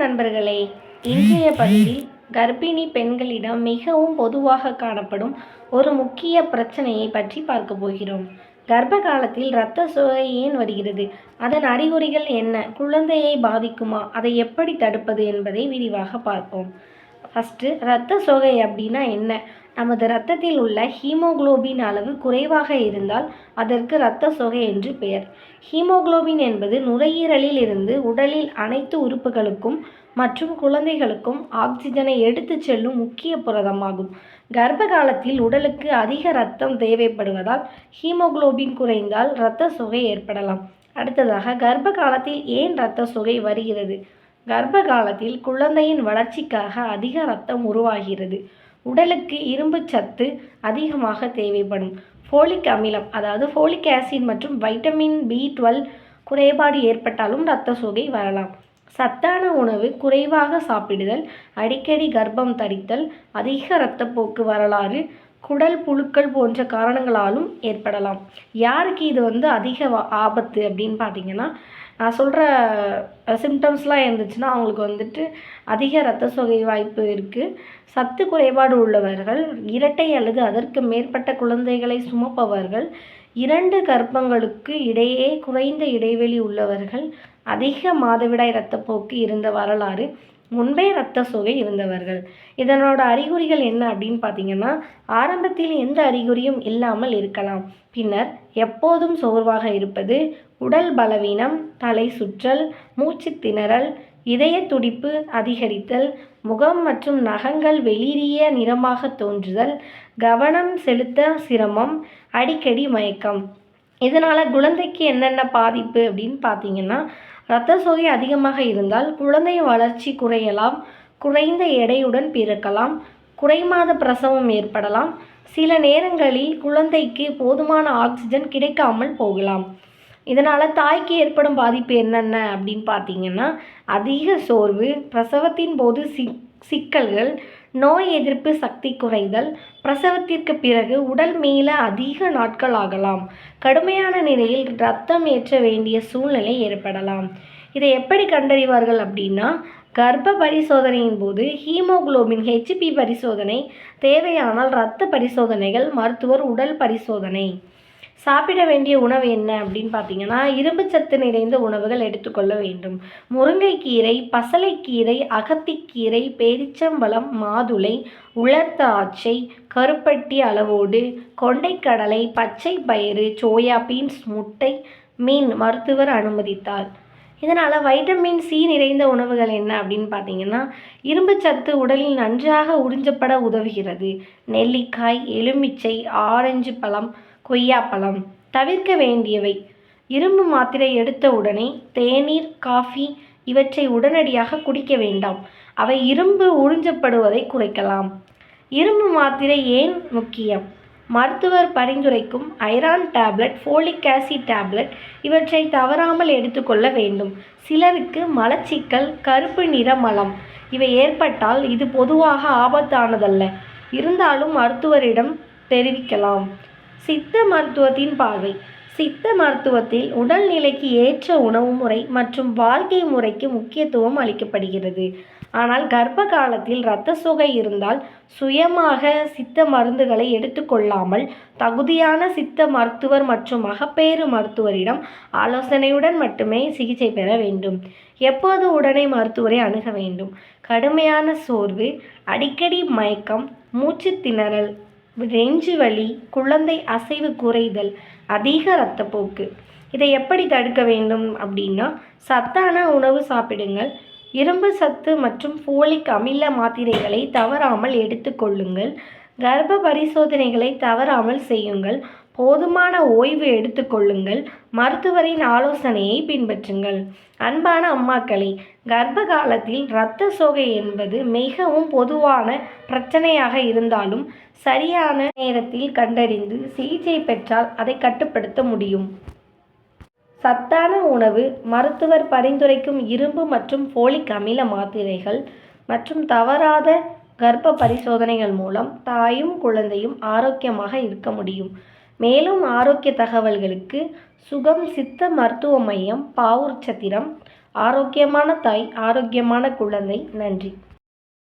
நண்பர்களே, இன்றைய பதிவில் கர்ப்பிணி பெண்களிடம் மிகவும் பொதுவாக காணப்படும் ஒரு முக்கிய பிரச்சனையை பற்றி பார்க்க போகிறோம். கர்ப்ப காலத்தில் இரத்த சோகை ஏன் வருகிறது, அதன் அறிகுறிகள் என்ன, குழந்தையை பாதிக்குமா, அதை எப்படி தடுப்பது என்பதை விரிவாக பார்ப்போம். ஃபஸ்ட்டு இரத்த சோகை அப்படின்னா என்ன? நமது இரத்தத்தில் உள்ள ஹீமோகுளோபின் அளவு குறைவாக இருந்தால் அதற்கு இரத்த சோகை என்று பெயர். ஹீமோகுளோபின் என்பது நுரையீரலில் இருந்து உடலில் அனைத்து உறுப்புகளுக்கும் மற்றும் குழந்தைகளுக்கும் ஆக்சிஜனை எடுத்துச் செல்லும் முக்கிய புரதமாகும். கர்ப்ப காலத்தில் உடலுக்கு அதிக இரத்தம் தேவைப்படுவதால் ஹீமோகுளோபின் குறைந்தால் இரத்த சோகை ஏற்படலாம். அடுத்ததாக, கர்ப்ப காலத்தில் ஏன் இரத்த சோகை வருகிறது? கர்ப்ப காலத்தில் குழந்தையின் வளர்ச்சிக்காக அதிக இரத்தம் உருவாகிறது. உடலுக்கு இரும்பு சத்து அதிகமாக தேவைப்படும். ஃபோலிக் அமிலம் அதாவது ஃபோலிக் ஆசிட் மற்றும் வைட்டமின் B12 குறைபாடு ஏற்பட்டாலும் இரத்த சோகை வரலாம். சத்தான உணவு குறைவாக சாப்பிடுதல், அடிக்கடி கர்ப்பம் தரித்தல், அதிக இரத்தப்போக்கு வரலாறு, குடல் புழுக்கள் போன்ற காரணங்களாலும் ஏற்படலாம். யாருக்கு இது அதிக ஆபத்து அப்படின்னு பார்த்தீங்கன்னா, நான் சொல்கிற சிம்டம்ஸ்லாம் இருந்துச்சுன்னா அவங்களுக்கு அதிக இரத்த சோகை வாய்ப்பு இருக்குது. சத்து குறைபாடு உள்ளவர்கள், இரட்டை அல்லது அதற்கு மேற்பட்ட குழந்தைகளை சுமப்பவர்கள், 2 கர்ப்பங்களுக்கு இடையே குறைந்த இடைவெளி உள்ளவர்கள், அதிக மாதவிடாய் இரத்தப்போக்கு இருந்த வரலாறு, முன்பே இரத்த சோகை இருந்தவர்கள். இதனோட அறிகுறிகள் என்ன அப்படின்னு பார்த்தீங்கன்னா, ஆரம்பத்தில் எந்த அறிகுறியும் இல்லாமல் இருக்கலாம். பின்னர் எப்போதும் சோர்வாக இருப்பது, உடல் பலவீனம், தலை சுற்றல், மூச்சு திணறல், இதய துடிப்பு அதிகரித்தல், முகம் மற்றும் நகங்கள் வெளிரிய நிறமாக தோன்றுதல், கவனம் செலுத்த சிரமம், அடிக்கடி மயக்கம். இதனால் குழந்தைக்கு என்னென்ன பாதிப்பு அப்படின்னு பார்த்தீங்கன்னா, இரத்த சோகை அதிகமாக இருந்தால் குழந்தை வளர்ச்சி குறையலாம், குறைந்த எடையுடன் பிறக்கலாம், குறைமாத பிரசவம் ஏற்படலாம், சில நேரங்களில் குழந்தைக்கு போதுமான ஆக்சிஜன் கிடைக்காமல் போகலாம். இதனால் தாய்க்கு ஏற்படும் பாதிப்பு என்னென்ன அப்படின்னு பார்த்தீங்கன்னா, அதிக சோர்வு, பிரசவத்தின் போது சிக்கல்கள், நோய் எதிர்ப்பு சக்தி குறைதல், பிரசவத்திற்கு பிறகு உடல் மீள அதிக நாட்கள் ஆகலாம், கடுமையான நிலையில் இரத்தம் ஏற்ற வேண்டிய சூழ்நிலை ஏற்படலாம். இதை எப்படி கண்டறிவார்கள் அப்படின்னா, கர்ப்ப பரிசோதனையின் போது ஹீமோகுளோபின் HB பரிசோதனை, தேவையானால் இரத்த பரிசோதனைகள், மருத்துவர் உடல் பரிசோதனை. சாப்பிட வேண்டிய உணவு என்ன அப்படின்னு பார்த்தீங்கன்னா, இரும்பு சத்து நிறைந்த உணவுகள் எடுத்துக்கொள்ள வேண்டும். முருங்கைக்கீரை, பசலைக்கீரை, அகத்திக்கீரை, பேரிச்சம்பழம், மாதுளை, உலர் திராட்சை, கருப்பட்டி அளவோடு, கொண்டைக்கடலை, பச்சை பயிறு, சோயா பீன்ஸ், முட்டை, மீன் மருத்துவர் அனுமதித்தார். இதனால் வைட்டமின் C நிறைந்த உணவுகள் என்ன அப்படின்னு பார்த்தீங்கன்னா, இரும்பு சத்து உடலில் நன்றாக உறிஞ்சப்பட உதவுகிறது. நெல்லிக்காய், எலுமிச்சை, ஆரஞ்சு பழம், கொய்யாப்பழம். தவிர்க்க வேண்டியவை: இரும்பு மாத்திரை எடுத்த உடனே தேநீர், காஃபி இவற்றை உடனடியாக குடிக்க வேண்டாம். அவை இரும்பு உறிஞ்சப்படுவதை குறைக்கலாம். இரும்பு மாத்திரை ஏன் முக்கியம்? மருத்துவர் பரிந்துரைக்கும் iron tablet, folic acid tablet இவற்றை தவறாமல் எடுத்துக்கொள்ள வேண்டும். சிலருக்கு மலச்சிக்கல், கருப்பு நிற மலம் இவை ஏற்பட்டால் இது பொதுவாக ஆபத்தானதல்ல, இருந்தாலும் மருத்துவரிடம் தெரிவிக்கலாம். சித்த மருத்துவத்தின் பார்வை: சித்த மருத்துவத்தில் உடல்நிலைக்கு ஏற்ற உணவு முறை மற்றும் வாழ்க்கை முறைக்கு முக்கியத்துவம் அளிக்கப்படுகிறது. ஆனால் கர்ப்ப காலத்தில் இரத்த சோகை இருந்தால் சுயமாக சித்த மருந்துகளை எடுத்துக்கொள்ளாமல் தகுதியான சித்த மருத்துவர் மற்றும் மகப்பேறு மருத்துவரிடம் ஆலோசனையுடன் மட்டுமே சிகிச்சை பெற வேண்டும். எப்போது உடனே மருத்துவரை அணுக வேண்டும்? கடுமையான சோர்வு, அடிக்கடி மயக்கம், மூச்சு திணறல், நெஞ்சு வலி, குழந்தை அசைவு குறைதல், அதிக இரத்தப்போக்கு. இதை எப்படி தடுக்க வேண்டும் அப்படின்னா, சத்தான உணவு சாப்பிடுங்கள், இரும்பு சத்து மற்றும் ஃபோலிக் அமில மாத்திரைகளை தவறாமல் எடுத்துக்கொள்ளுங்கள், கர்ப்ப பரிசோதனைகளை தவறாமல் செய்யுங்கள், போதுமான ஓய்வு எடுத்துக்கொள்ளுங்கள், மருத்துவரின் ஆலோசனையை பின்பற்றுங்கள். அன்பான அம்மாக்களே, கர்ப்ப காலத்தில் இரத்த சோகை என்பது மிகவும் பொதுவான பிரச்சனையாக இருந்தாலும் சரியான நேரத்தில் கண்டறிந்து சிகிச்சை பெற்றால் அதை கட்டுப்படுத்த முடியும். சத்தான உணவு, மருத்துவர் பரிந்துரைக்கும் இரும்பு மற்றும் ஃபோலிக் அமில மாத்திரைகள் மற்றும் தவறாத கர்ப்ப பரிசோதனைகள் மூலம் தாயும் குழந்தையும் ஆரோக்கியமாக இருக்க முடியும். மேலும் ஆரோக்கிய தகவல்களுக்கு சுகம் சித்த மருத்துவ மையம், பாவூர் சத்திரம், ஆரோக்கியமான தாய், ஆரோக்கியமான குழந்தை. நன்றி.